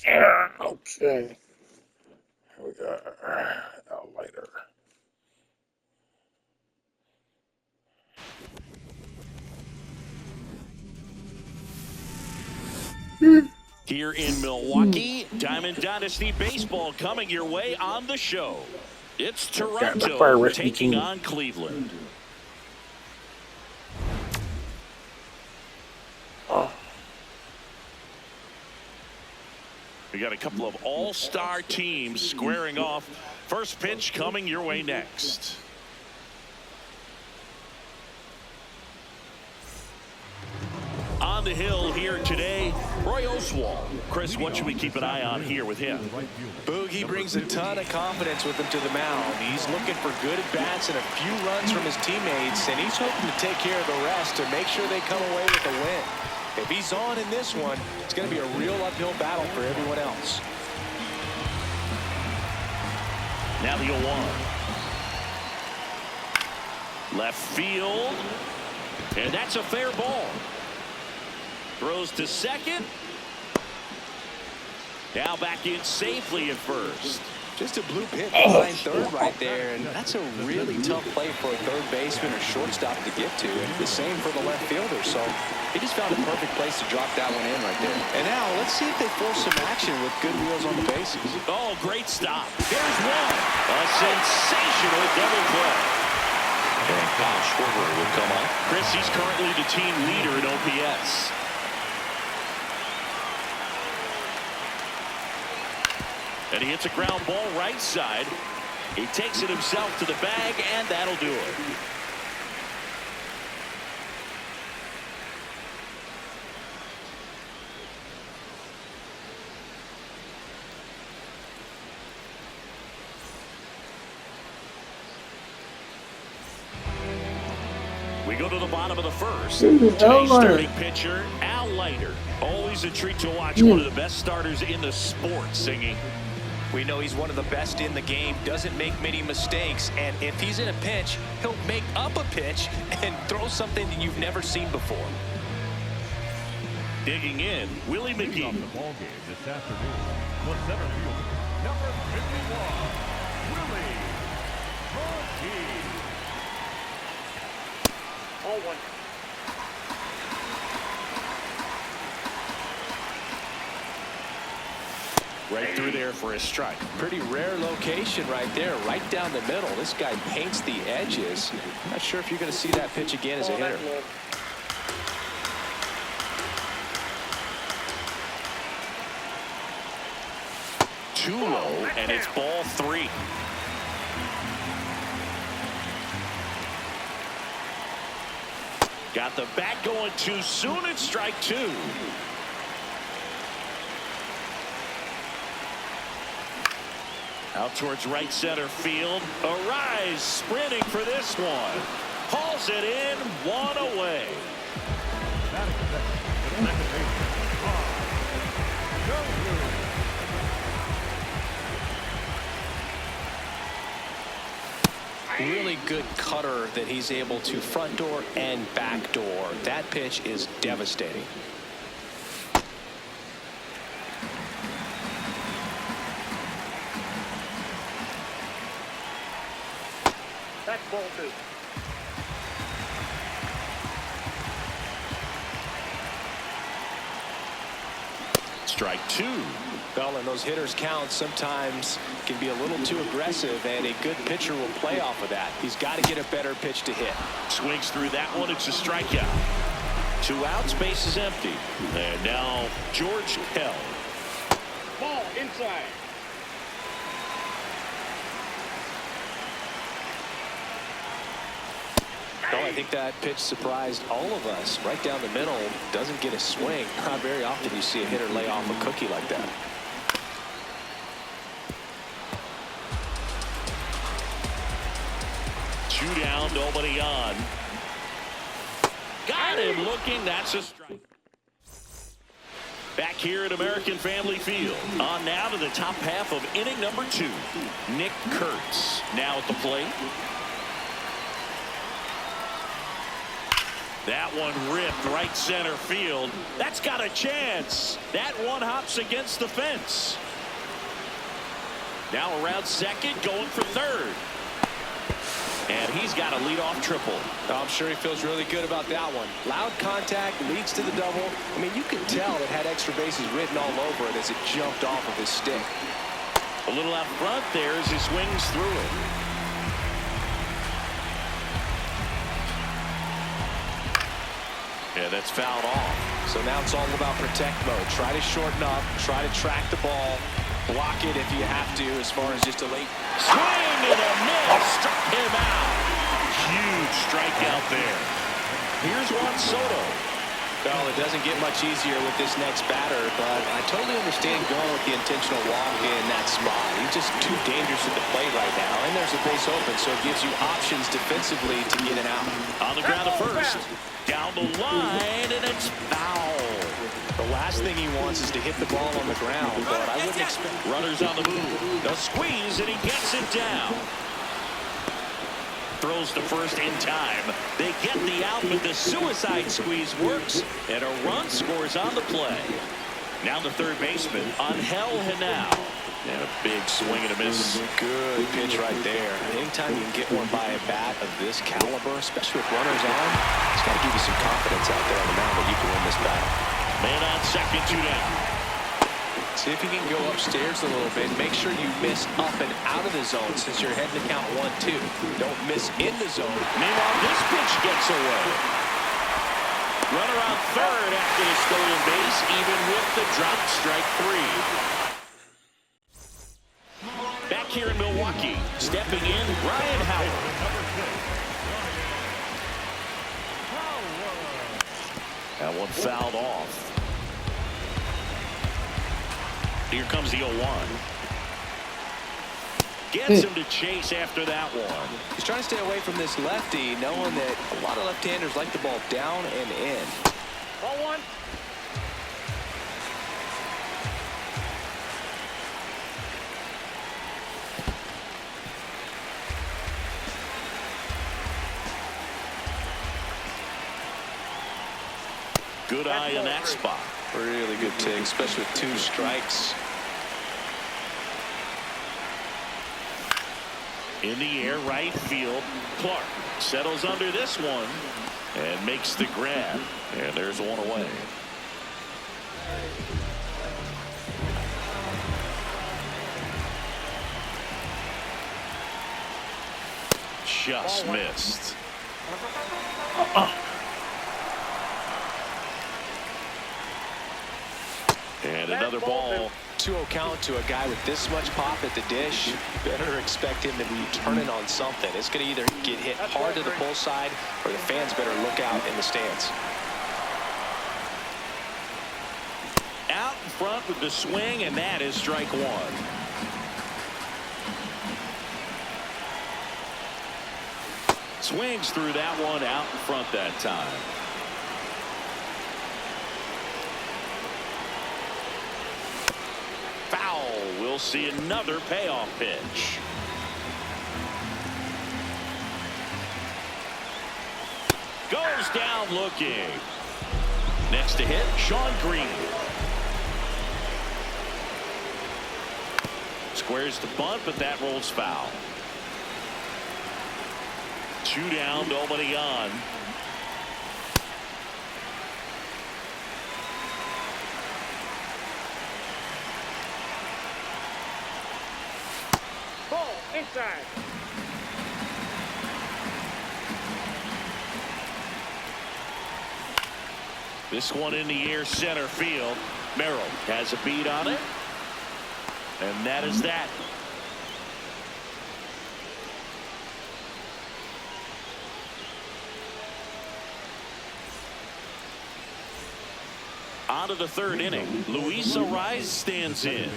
Okay. Here we go. Later. Here in Milwaukee, Diamond Dynasty Baseball coming your way on the show. It's Toronto taking on Cleveland. We got a couple of all-star teams squaring off. First pitch coming your way next. On the hill here today, Roy Oswalt. Chris, what should we keep an eye on here with him? Boog, he brings a ton of confidence with him to the mound. He's looking for good at-bats and a few runs from his teammates, and he's hoping to take care of the rest to make sure they come away with a win. If he's on in this one, it's going to be a real uphill battle for everyone else. Now the 0-1. Left field. And that's a fair ball. Throws to second. Now back in safely at first. Just a blue pit behind third right there, and that's a really tough play for a third baseman or shortstop to get to. And the same for the left fielder, so he just found a perfect place to drop that one in right there. And now let's see if they force some action with good wheels on the bases. Oh, great stop. Here's one. A sensational double play. And Kyle Schwarber will come up. Chris, he's currently the team leader in OPS. And he hits a ground ball right side. He takes it himself to the bag, and that'll do it. We go to the bottom of the first. Today's starting pitcher, Al Leiter. Always a treat to watch one of the best starters in the sport singing. We know he's one of the best in the game, doesn't make many mistakes, and if he's in a pinch, he'll make up a pitch and throw something that you've never seen before. Digging in, Willie McGee. The ball game this afternoon, the center fielder, number 51, Willie McGee. 0-1. Right through there for a strike. Pretty rare location right there, right down the middle. This guy paints the edges. Not sure if you're going to see that pitch again as a hitter. Too low, and it's ball 3. Got the bat going too soon. It's strike 2. Out towards right center field. Arise sprinting for this one. Hauls it in, 1 away. Really good cutter that he's able to front door and back door. That pitch is devastating. That's ball 2. Strike 2. Well, and those hitters count sometimes can be a little too aggressive, and a good pitcher will play off of that. He's got to get a better pitch to hit. Swings through that one. It's a strikeout. 2 outs, base is empty. And now George Kell. Ball inside. Well, I think that pitch surprised all of us. Right down the middle, doesn't get a swing. Not very often you see a hitter lay off a cookie like that. Two down, nobody on. Got him looking. That's a strike. Back here at American Family Field. On now to the top half of inning number 2. Nick Kurtz now at the plate. That one ripped right center field. That's got a chance. That one hops against the fence. Now around second, going for third. And he's got a leadoff triple. I'm sure he feels really good about that one. Loud contact leads to the double. I mean, you could tell it had extra bases written all over it as it jumped off of his stick. A little out front there as he swings through it. Yeah, that's fouled off. So now it's all about protect mode. Try to shorten up, try to track the ball, block it if you have to as far as just a late swing and a miss. Struck him out. Huge strikeout there. Here's Juan Soto. Well, it doesn't get much easier with this next batter, but I totally understand going with the intentional walk in that spot. He's just too dangerous at the plate right now, and there's a base open, so it gives you options defensively to get it out. On the ground at first. Down the line, and it's foul. The last thing he wants is to hit the ball on the ground, but I wouldn't expect... Runners on the move. The squeeze, and he gets it down. Throws to first in time. They get the out, but the suicide squeeze works, and a run scores on the play. Now the third baseman, Angel Henao. And a big swing and a miss. Good pitch right there. Anytime you can get one by a bat of this caliber, especially with runners on, it's got to give you some confidence out there on the mound that you can win this battle. Man on second, 2 down. See if you can go upstairs a little bit. Make sure you miss up and out of the zone since you're heading to count 1-2. Don't miss in the zone. Meanwhile, this pitch gets away. Runner on third after the stolen base, even with the drop, strike 3. Back here in Milwaukee, stepping in, Ryan Howard. That one fouled off. Here comes the 0-1. Gets him to chase after that one. He's trying to stay away from this lefty, knowing that a lot of left-handers like the ball down and in. Ball 1. Good eye in that spot. Really good take, especially with 2 strikes. In the air, right field. Clark settles under this one and makes the grab. And there's one away. Just missed. And another ball. 2-0 count to a guy with this much pop at the dish. Better expect him to be turning on something. It's going to either get hit hard to the pull side, or the fans better look out in the stands. Out in front with the swing, and that is strike 1. Swings through that one out in front that time. Foul. We'll see another payoff pitch. Goes down looking. Next to hit, Sean Green. Squares the bunt, but that rolls foul. 2 down, nobody on. Ball inside. This one in the air, center field. Merrill has a beat on it. And that is that. On to the third inning. Luis Arraez stands in.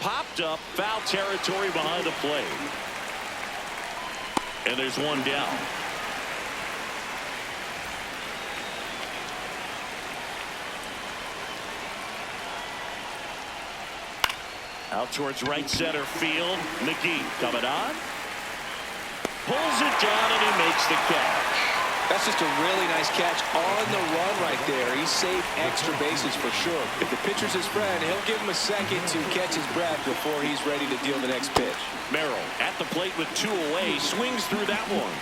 Popped up, foul territory behind the plate. And there's one down. Out towards right center field. McGee coming on. Pulls it down and he makes the catch. That's just a really nice catch on the run right there. He saved extra bases for sure. If the pitcher's his friend, he'll give him a second to catch his breath before he's ready to deal the next pitch. Merrill at the plate with 2 away. Swings through that one.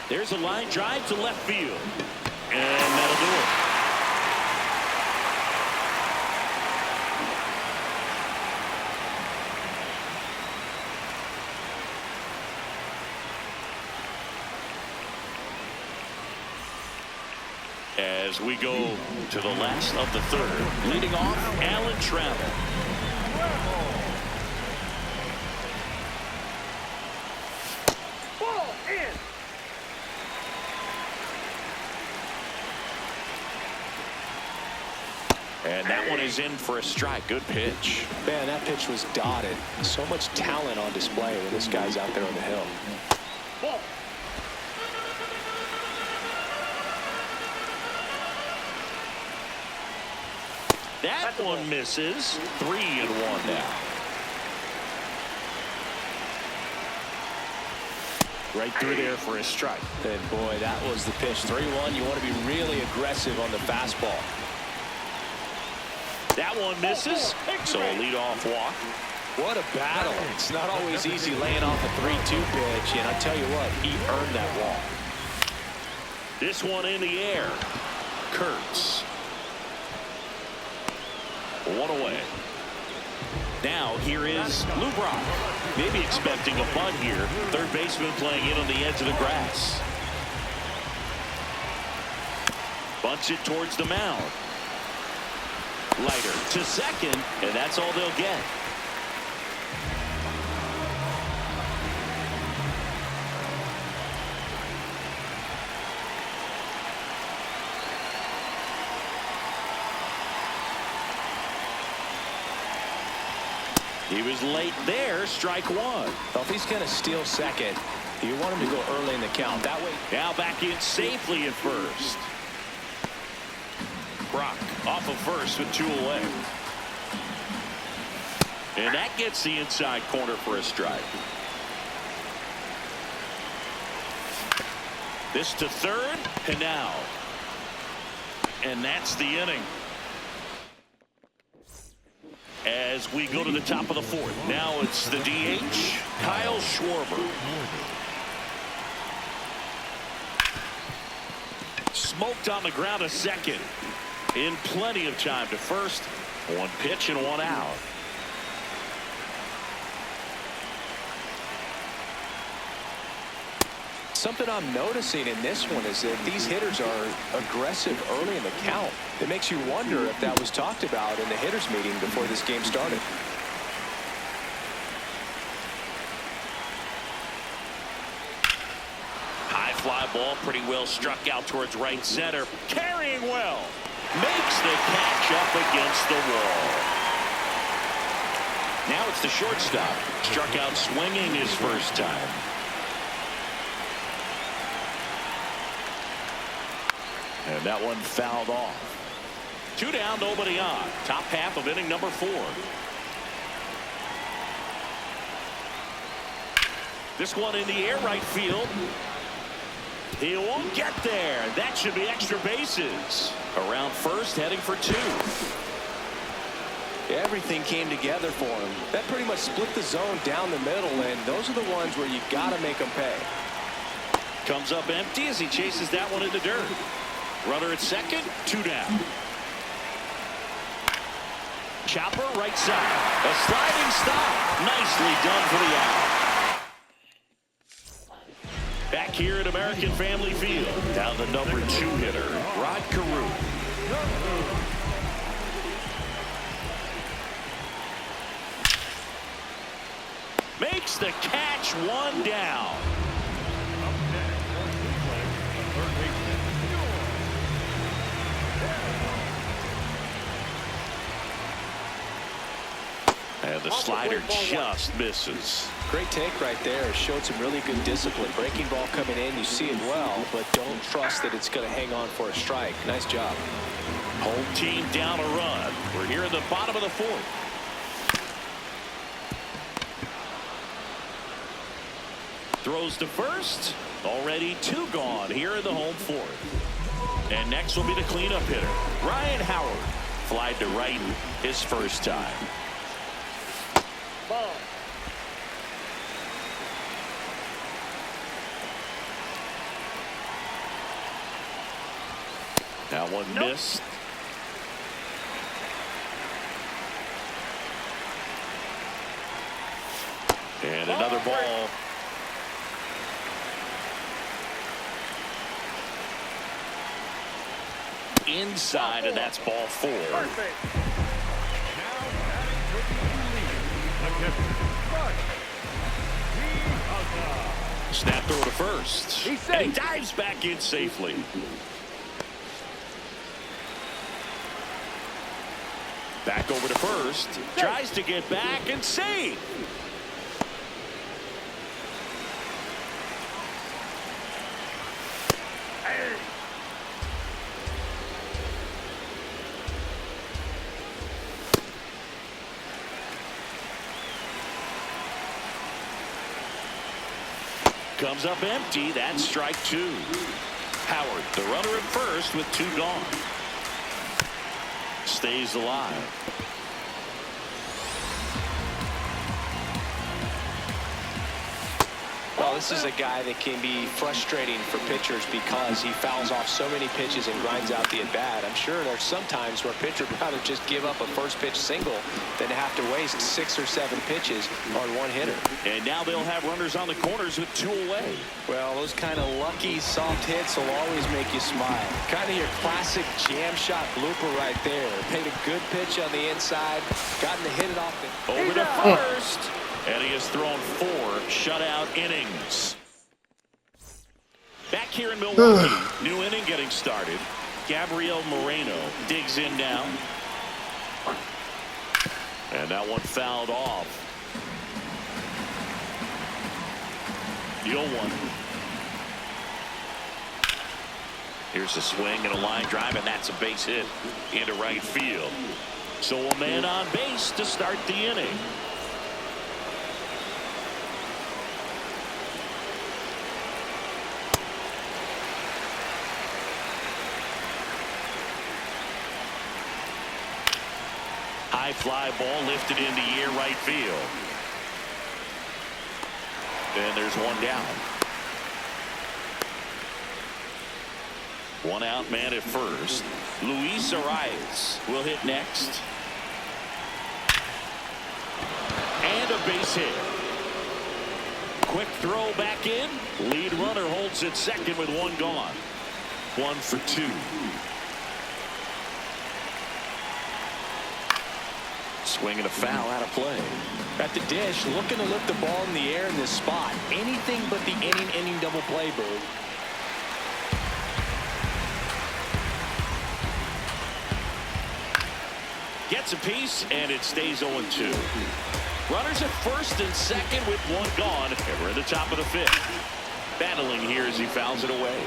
There's a line drive to left field. And that'll do it. As we go to the last of the third, leading off, Alan Trammell. Ball in. And that one is in for a strike. Good pitch. Man, that pitch was dotted. So much talent on display when this guy's out there on the hill. Ball. That one misses. 3-1 now. Right through there for a strike. And boy, that was the pitch. 3-1. You want to be really aggressive on the fastball. That one misses. So a leadoff walk. What a battle. It's not always easy laying off a 3-2 pitch. And I tell you what, he earned that walk. This one in the air. Kurtz. 1 away. Now here is Lou Brock. Maybe expecting a bunt here. Third baseman playing in on the edge of the grass. Bunts it towards the mound. Leiter to second, and that's all they'll get. He was late there. Strike one. Well, if he's going to steal second, you want him to go early in the count. That way. Now back in safely at first. Brock off of first with 2 away. And that gets the inside corner for a strike. This to third. And now. And that's the inning. As we go to the top of the 4th. Now it's the DH, Kyle Schwarber. Smoked on the ground a second. In plenty of time to first. 1 pitch and 1 out. Something I'm noticing in this one is that these hitters are aggressive early in the count. It makes you wonder if that was talked about in the hitters meeting before this game started. High fly ball, pretty well struck out towards right center. Carrying well. Makes the catch up against the wall. Now it's the shortstop. Struck out swinging his first time. And that one fouled off. 2 down, nobody on. Top half of inning number 4. This one in the air right field. He won't get there. That should be extra bases. Around first, heading for 2. Everything came together for him. That pretty much split the zone down the middle, and those are the ones where you got to make them pay. Comes up empty as he chases that one in the dirt. Runner at second, 2 down. Chopper right side. A sliding stop. Nicely done for the out. Back here at American Family Field. Down the number 2 hitter, Rod Carew. Makes the catch. 1 down. And the slider just misses. Great take right there. Showed some really good discipline. Breaking ball coming in. You see it well, but don't trust that it's going to hang on for a strike. Nice job. Home team down a run. We're here in the bottom of the fourth. Throws to first. Already 2 gone here in the home fourth. And next will be the cleanup hitter, Ryan Howard. Flied to right his first time. Ball. That one missed. And another ball. Inside, and that's ball 4. Perfect. Now batting for the lead. The catcher, Rush. Piazza. Snap throw to first. He's safe. And he dives back in safely. Back over to first. Tries to get back and save. Comes up empty. That's strike 2. Howard, the runner at first with 2 gone. Stays alive. Well, this is a guy that can be frustrating for pitchers because he fouls off so many pitches and grinds out the at-bat. I'm sure there's some times where a pitcher would rather just give up a first pitch single than have to waste 6 or 7 pitches on one hitter. And now they'll have runners on the corners with 2 away. Well, those kind of lucky soft hits will always make you smile. Kind of your classic jam shot blooper right there. Paid a good pitch on the inside, gotten to hit it off the... Over to first. And he has thrown 4 shutout innings. Back here in Milwaukee, new inning getting started. Gabriel Moreno digs in now. And that one fouled off. 0-1. Here's a swing and a line drive, and that's a base hit into right field. So a man on base to start the inning. High fly ball lifted into air right field. And there's one down. 1 out, man at first. Luis Arias will hit next. And a base hit. Quick throw back in. Lead runner holds at second with 1 gone. 1 for 2. Swinging a foul out of play. At the dish, looking to lift the ball in the air in this spot. Anything but the inning double play, Bird. Gets a piece, and it stays 0-2. Runners at first and second with 1 gone. And we're in the top of the 5th. Battling here as he fouls it away.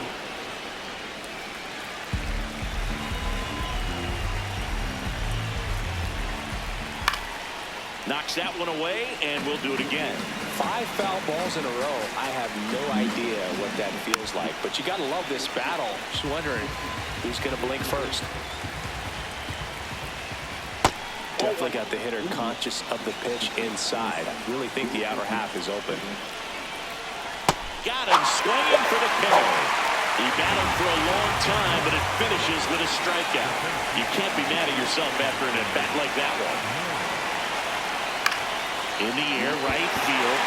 Knocks that one away, and we'll do it again. 5 foul balls in a row. I have no idea what that feels like, but you got to love this battle. Just wondering who's going to blink first. Definitely got the hitter conscious of the pitch inside. I really think the outer half is open. Got him swinging for the kill. He battled for a long time, but it finishes with a strikeout. You can't be mad at yourself after an at-bat like that one. In the air, right field.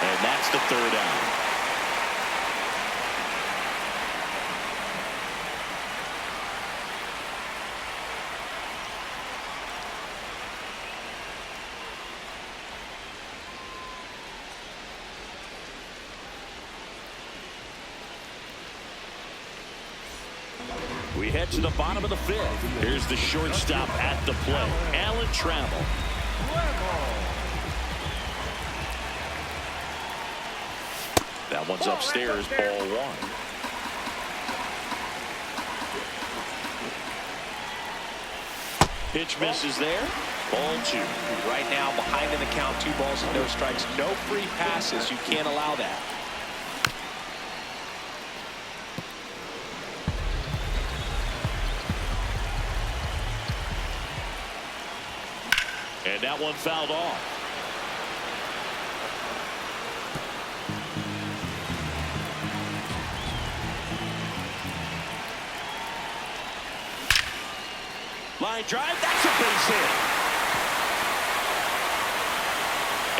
And that's the 3rd out. We head to the bottom of the 5th. Here's the shortstop at the plate, Alan Trammell. That one's upstairs, ball 1. Pitch misses there. Ball 2. Right now, behind in the count, 2 balls and no strikes. No free passes. You can't allow that. And that one fouled off. Line drive, that's a base hit.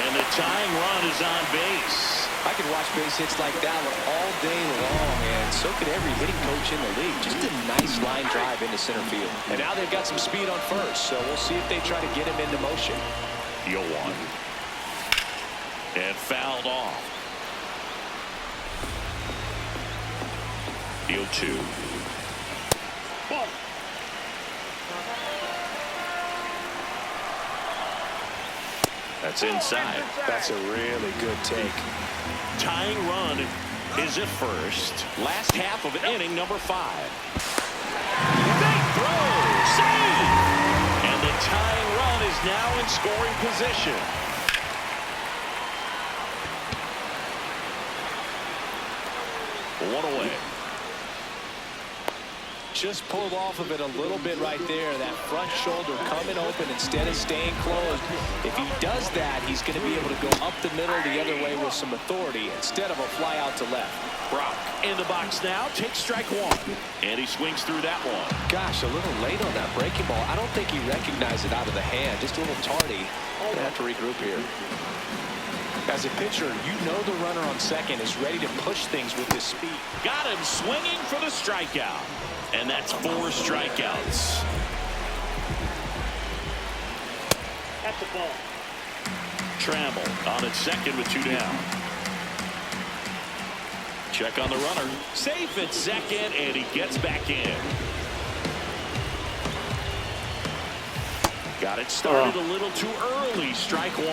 And the tying run is on base. I could watch base hits like that one all day long, and so could every hitting coach in the league. Just a nice line drive into center field. And now they've got some speed on first, so we'll see if they try to get him into motion. The 0-1. And fouled off. The 0-2. Ball. That's inside. That's a really good take. Tying run is at first. Last half of inning number 5. Big throw. Save. And the tying run is now in scoring position. One away. Just pulled off of it a little bit right there. That front shoulder coming open instead of staying closed. If he does that, he's going to be able to go up the middle the other way with some authority instead of a fly out to left. Brock in the box now. Takes strike 1. And he swings through that one. Gosh, a little late on that breaking ball. I don't think he recognized it out of the hand. Just a little tardy. Gonna have to regroup here. As a pitcher, you know the runner on second is ready to push things with his speed. Got him swinging for the strikeout. And that's 4 strikeouts. That's a ball. Trammell on at second with 2 down. Check on the runner. Safe at second, and he gets back in. Got it started a little too early. Strike 1.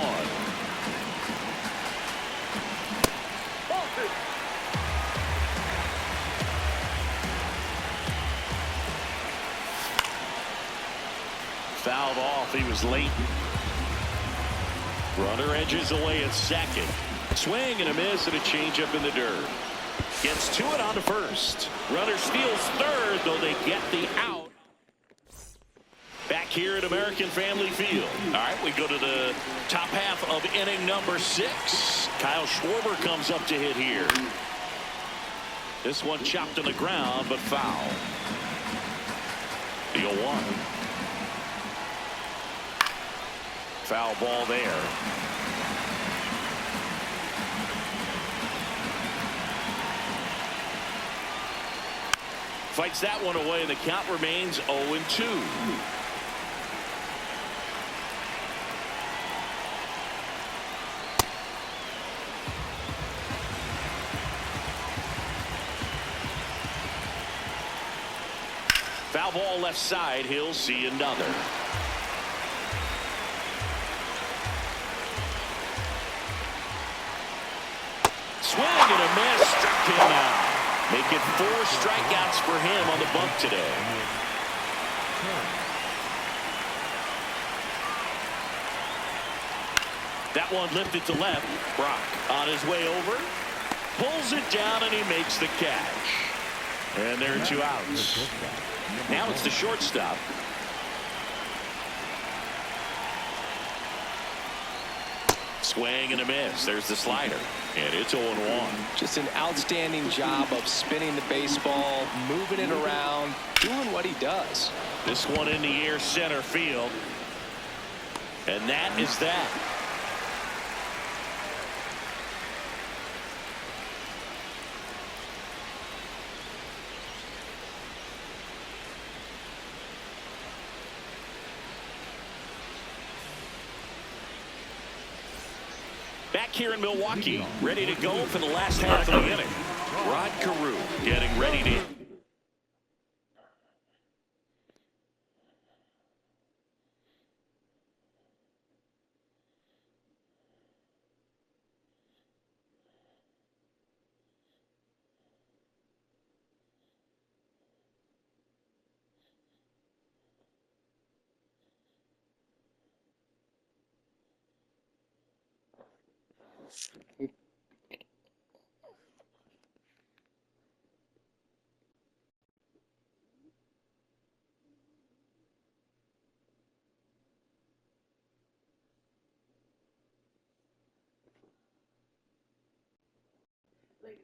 Ball 2. Fouled off. He was late. Runner edges away at second. Swing and a miss and a changeup in the dirt. Gets to it on to first. Runner steals third, though they get the out. Back here at American Family Field. All right, we go to the top half of inning number 6. Kyle Schwarber comes up to hit here. This one chopped on the ground, but foul. The 0-1. Foul ball there. Fights that one away, and the count remains 0-2. Foul ball left side. He'll see another. Swing and a miss. Struck him out. Make it 4 strikeouts for him on the bump today. That one lifted to left. Brock on his way over. Pulls it down and he makes the catch. And there are 2 outs. Now it's the shortstop. Swing and a miss. There's the slider. And it's 0-1. Just an outstanding job of spinning the baseball, moving it around, doing what he does. This one in the air center field. And that is that. Back here in Milwaukee, ready to go for the last half of the inning. Rod Carew getting ready to. Ladies,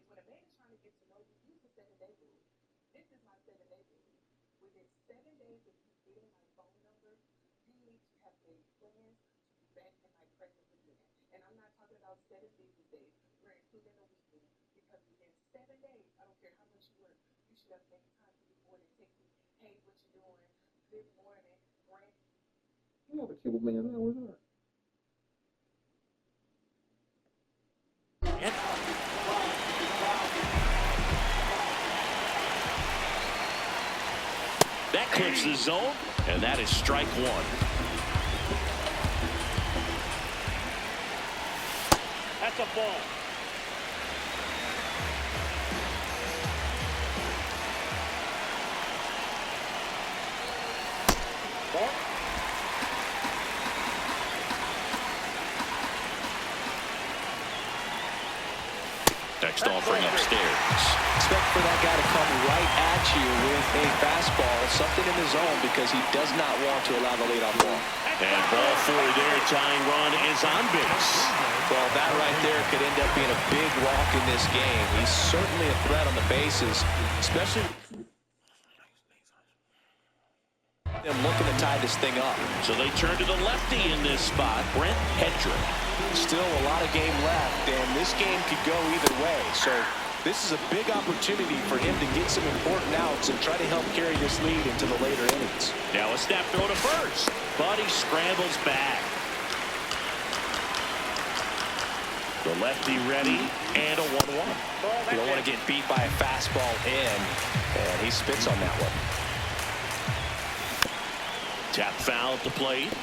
when a man is trying to get to know you, use the 7-day rule. This is my 7-day rule. Within 7 days of you getting my phone number, you need to have made plans to be back in my presence again. And I'm not talking about 7 business days. We're including the weekend. Because within 7 days, I don't care how much you work, you should have made time to be more than text me, hey, what you doing? Good morning, Brent. Yeah, but you man, that was her. That clips the zone, and that is strike one. That's a ball. Ball. Next offering upstairs. Expect for that guy to come right at you with a fastball, something in the zone, because he does not want to allow the leadoff walk. And ball four there. Tying run is on base. Well, that right there could end up being a big walk in this game. He's certainly a threat on the bases, especially them looking to tie this thing up. So they turn to the lefty in this spot, Brent Hedrick. Still a lot of game left, and this game could go either way. So this is a big opportunity for him to get some important outs and try to help carry this lead into the later innings. Now a snap throw to first, but he scrambles back. The lefty ready, and a 1-1. You don't want to get beat by a fastball in, and he spits on that one. Tap foul at the plate.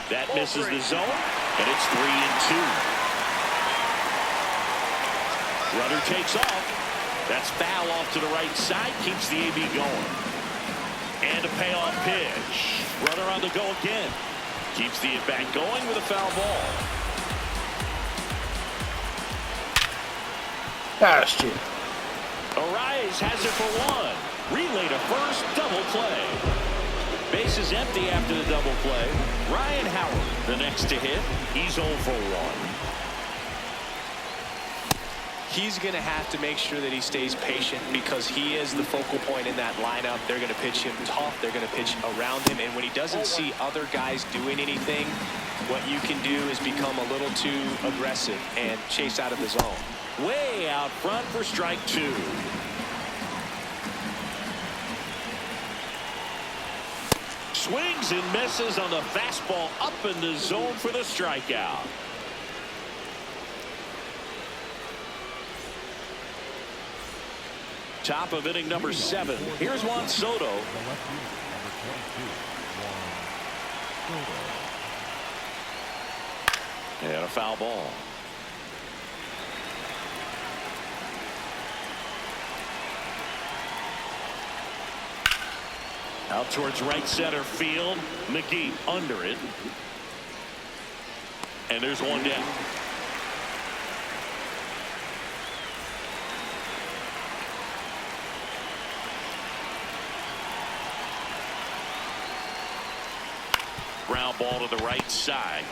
That misses the zone, and it's 3-2. Runner takes off. That's foul off to the right side, keeps the AB going. And a payoff pitch. Runner on the go again. Keeps the at-bat going with a foul ball. Ah, shit. Arias has it for one. Relay to first, double play. Base is empty after the double play. Ryan Howard, the next to hit. He's 0 for 1. He's going to have to make sure that he stays patient because he is the focal point in that lineup. They're going to pitch him tough. They're going to pitch around him. And when he doesn't see other guys doing anything, what you can do is become a little too aggressive and chase out of the zone. Way out front for strike two. Swings and misses on the fastball up in the zone for the strikeout. Top of inning number 7. Here's Juan Soto. And a foul ball. Out towards right center field. McGee under it. And there's one down. Ground ball to the right side.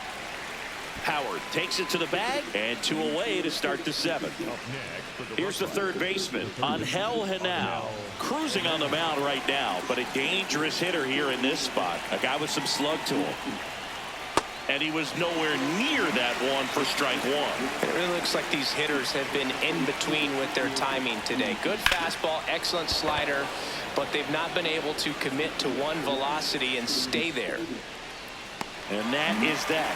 Howard takes it to the bag, and 2 away to start the 7th. Here's the third baseman, Angel Henao, cruising on the mound right now, but a dangerous hitter here in this spot. A guy with some slug to him. And he was nowhere near that one for strike one. It really looks like these hitters have been in between with their timing today. Good fastball, excellent slider, but they've not been able to commit to one velocity and stay there. And that is that.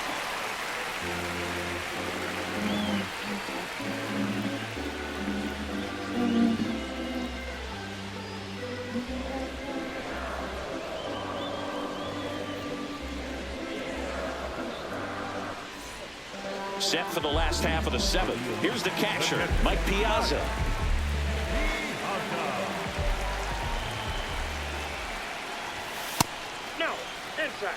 Set for the last half of the seventh. Here's the catcher, Mike Piazza. No, inside.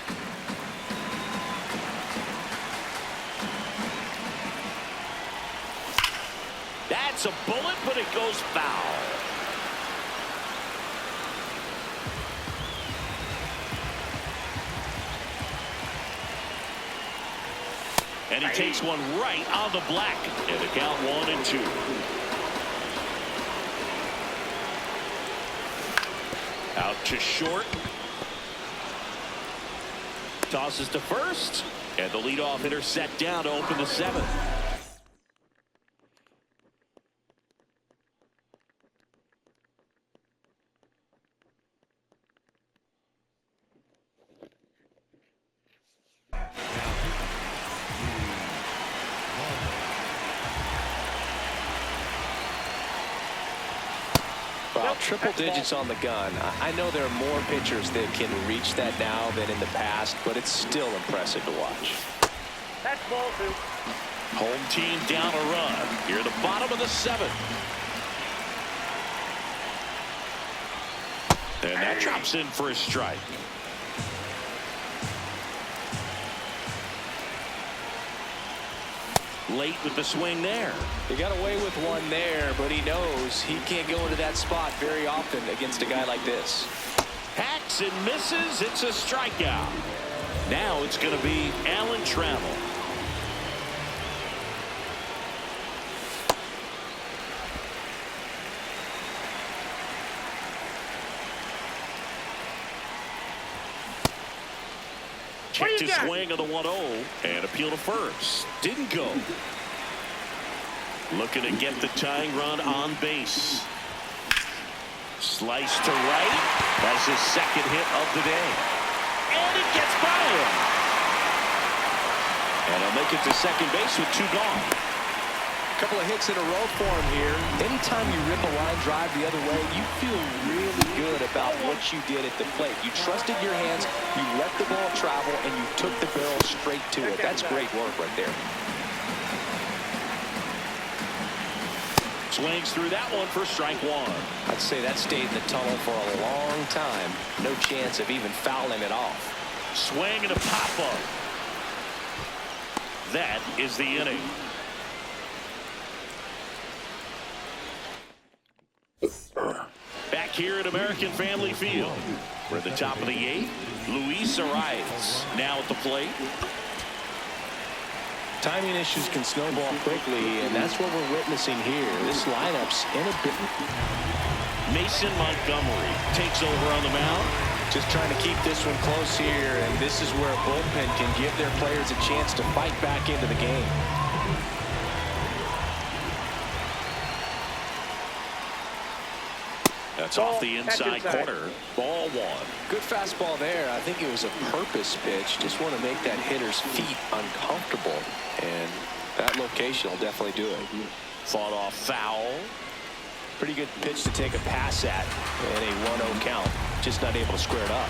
That's a bullet, but it goes foul. And he takes one right on the black. And the count 1-2. Out to short. Tosses to first. And the leadoff hitter set down to open the seventh. Well, triple digits on the gun. I know there are more pitchers that can reach that now than in the past, but it's still impressive to watch. That's ball 2. Home team down a run. Here at the bottom of the seventh. And that drops in for a strike. Late with the swing there. He got away with one there, but he knows he can't go into that spot very often against a guy like this. Hacks and misses. It's a strikeout. Now it's going to be Alan Trammell. Checked his swing on the 1-0 and appeal to first. Didn't go. Looking to get the tying run on base. Slice to right. That's his second hit of the day. And it gets by him. And he'll make it to second base with 2 gone. A couple of hits in a row for him here. Anytime you rip a line drive the other way, you feel really good about what you did at the plate. You trusted your hands, you let the ball travel, and you took the barrel straight to it. That's great work right there. Swings through that one for strike 1. I'd say that stayed in the tunnel for a long time. No chance of even fouling it off. Swing and a pop-up. That is the inning. Back here at American Family Field. We're at the top of the 8th. Luis Arias now at the plate. Timing issues can snowball quickly, and that's what we're witnessing here. This lineup's in a bit. Mason Montgomery takes over on the mound. Just trying to keep this one close here, and this is where a bullpen can give their players a chance to fight back into the game. That's off the inside corner. Ball 1. Good fastball there. I think it was a purpose pitch. Just want to make that hitter's feet uncomfortable, and that location will definitely do it. Fought off foul. Pretty good pitch to take a pass at in a 1-0 count. Just not able to square it up.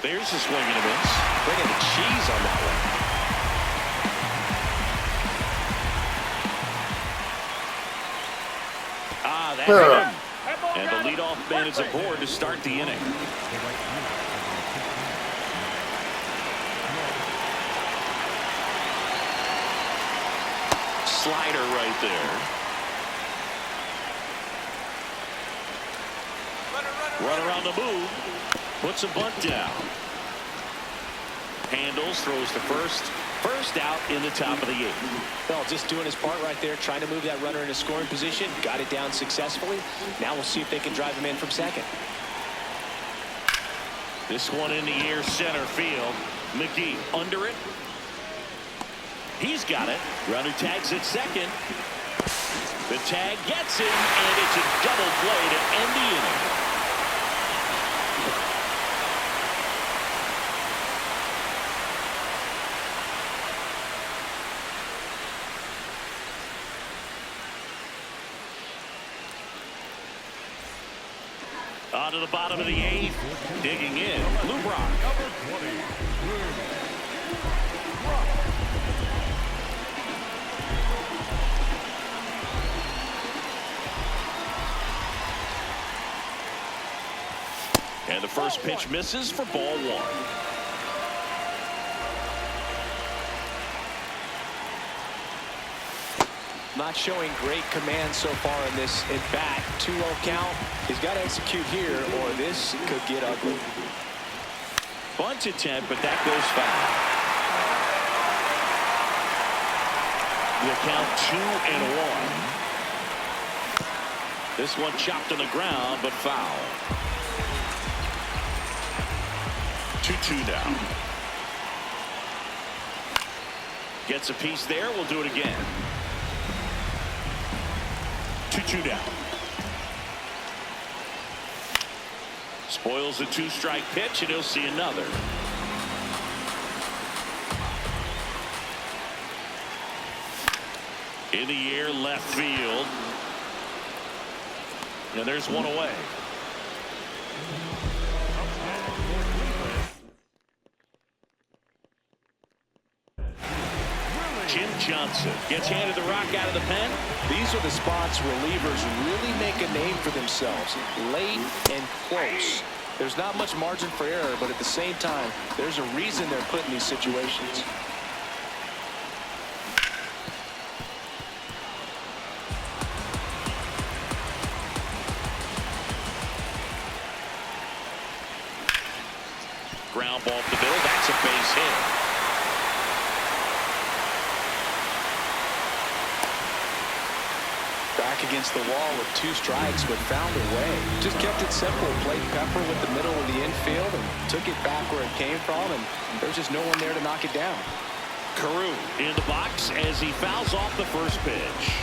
There's a swing and a miss. Bringing the cheese on that one. That hit him. And the leadoff man is aboard to start the inning. Slider right there. Runner on the move. Puts a bunt down. Handles, throws to first. First out in the top of the 8th. Well, just doing his part right there, trying to move that runner into scoring position. Got it down successfully. Now we'll see if they can drive him in from second. This one in the air, center field. McGee under it. He's got it. Runner tags at second. The tag gets him, and it's a double play to end the inning. On to the bottom of the 8th. Digging in, Lou Brock. Number 20, And the first pitch misses for ball one. Not showing great command so far in this at bat. 2-0 count. He's got to execute here or this could get ugly. Bunt attempt, but that goes foul. The count 2-1. This one chopped on the ground, but foul. 2-2 now. Gets a piece there. We'll do it again. 2-2 down. Spoils the 2-strike pitch, and he'll see another. In the air, left field. And there's one away. Jim Johnson gets handed the rock out of the pen. These are the spots relievers really make a name for themselves. Late and close. There's not much margin for error, but at the same time, there's a reason they're put in these situations. Ground ball up the middle. That's a base hit. Back against the wall with 2 strikes, but found a way. Just kept it simple. Played Pepper with the middle of the infield and took it back where it came from, and there's just no one there to knock it down. Carew in the box as he fouls off the first pitch.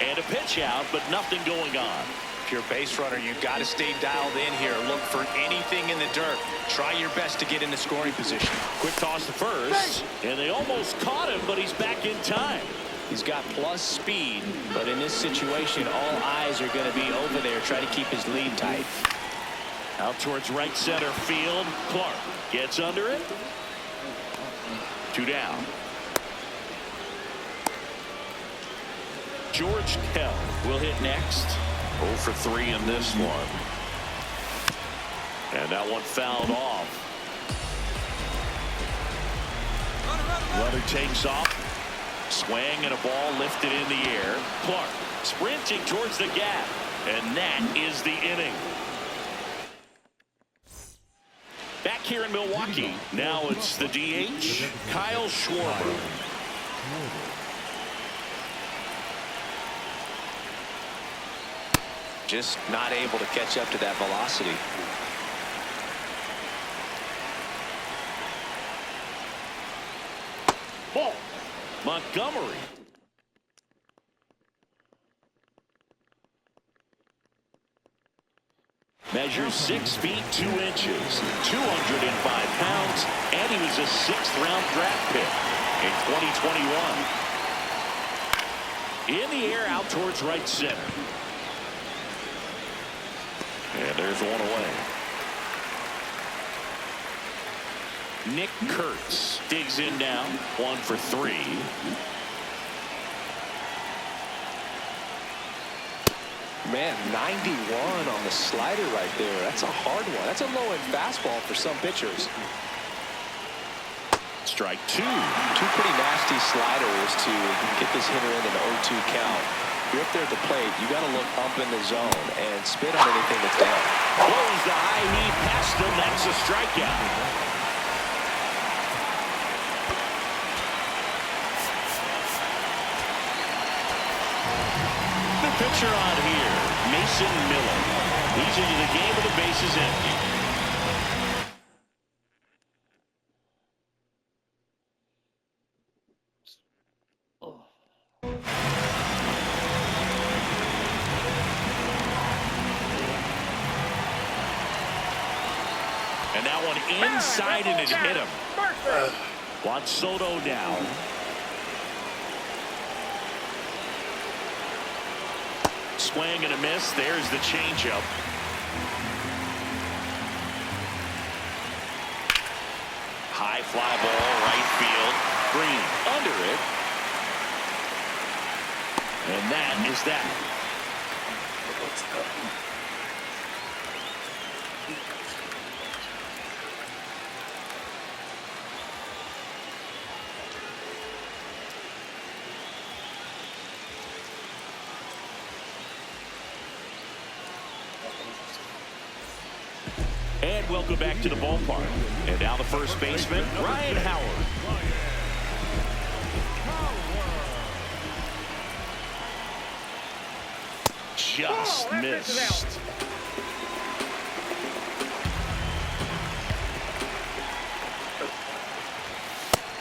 And a pitch out, but nothing going on. If you're a base runner, you've got to stay dialed in here. Look for anything in the dirt. Try your best to get in the scoring position. Quick toss to first, and they almost caught him, but he's back in time. He's got plus speed, but in this situation, all eyes are going to be over there trying to keep his lead tight. Out towards right center field. Clark gets under it. 2 down. George Kell will hit next. 0 for 3 in this one. And that one fouled off. Runner takes off. Swing and a ball lifted in the air. Clark sprinting towards the gap. And that is the inning. Back here in Milwaukee. Now it's the DH, Kyle Schwarber. Just not able to catch up to that velocity. Ball. Montgomery. Measures 6 feet 2 inches, 205 pounds, and he was a 6th-round draft pick in 2021. In the air, out towards right center. And there's one away. Nick Kurtz digs in now. 1 for 3. Man, 91 on the slider right there. That's a hard one. That's a low-end fastball for some pitchers. Strike 2. 2 pretty nasty sliders to get this hitter in an 0-2 count. If you're up there at the plate, you got to look up in the zone and spit on anything that's down. Blows the high knee past him. That's a strikeout. The pitcher on here, Mason Miller. He's into the game with the bases empty. And that one inside and it hit him. Juan Soto down. Swing and a miss. There's the changeup. High fly ball, right field. Green under it. And that is that. And welcome back to the ballpark. And now the first baseman, Ryan Howard. Just missed.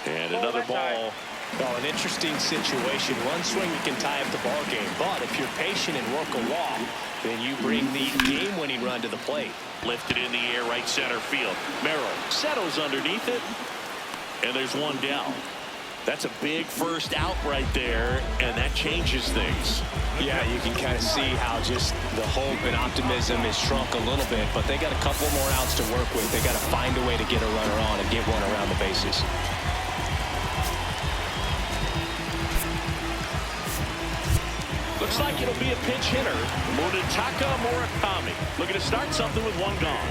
And another ball. Well, an interesting situation. One swing you can tie up the ball game, but if you're patient and work a walk, then you bring the game-winning run to the plate. Lifted in the air, right center field. Merrill settles underneath it, and there's one down. That's a big first out right there, and that changes things. Yeah, you can kind of see how just the hope and optimism is shrunk a little bit, but they got a couple more outs to work with. They got to find a way to get a runner on and get one around the bases. Looks like it'll be a pinch hitter, Munetaka Murakami, looking to start something with one gone.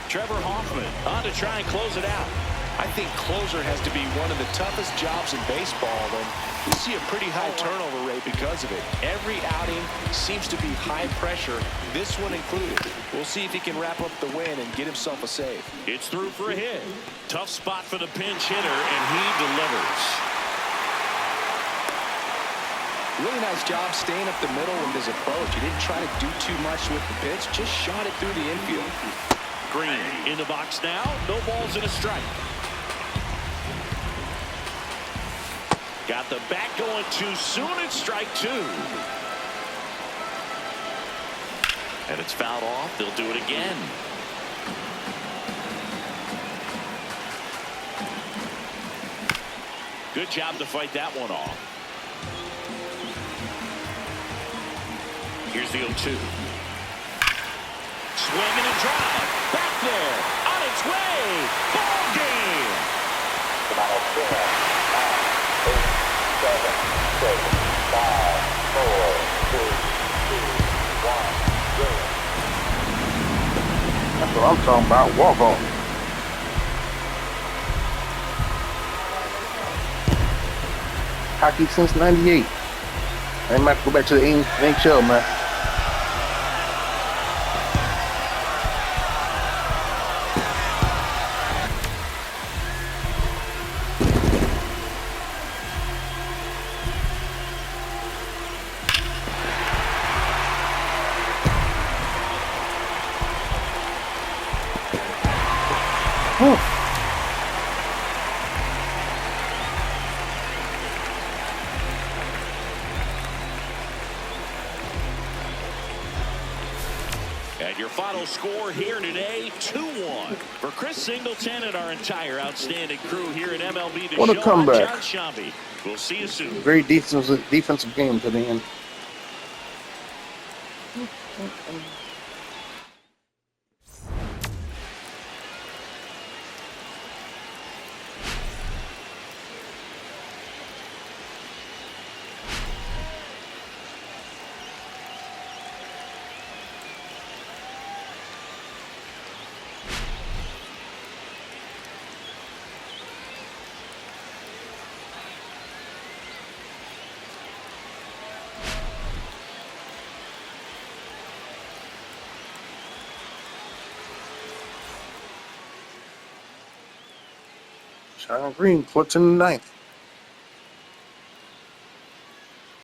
Trevor Hoffman on to try and close it out. I think closer has to be one of the toughest jobs in baseball, and we see a pretty high turnover rate because of it. Every outing seems to be high pressure, this one included. We'll see if he can wrap up the win and get himself a save. It's through for a hit. Tough spot for the pinch hitter, and he delivers. Really nice job staying up the middle with his approach. He didn't try to do too much with the pitch, just shot it through the infield. Green in the box now. No balls and a strike. Got the bat going too soon. It's strike two. And it's fouled off. They'll do it again. Good job to fight that one off. Here's the 0-2. Swing and a drive. Back there. On its way. Ball game. 7, 6, 5, 4, 3, 2, 1, go. That's what I'm talking about. Walk on. Hockey since '98. I might go back to the NHL, man. And your final score here today, 2-1. For Chris Singleton and our entire outstanding crew here at MLB The What a Show, comeback. I'm John Shambi. We'll see you soon. Very defensive game to the end. Sean Green puts in the ninth.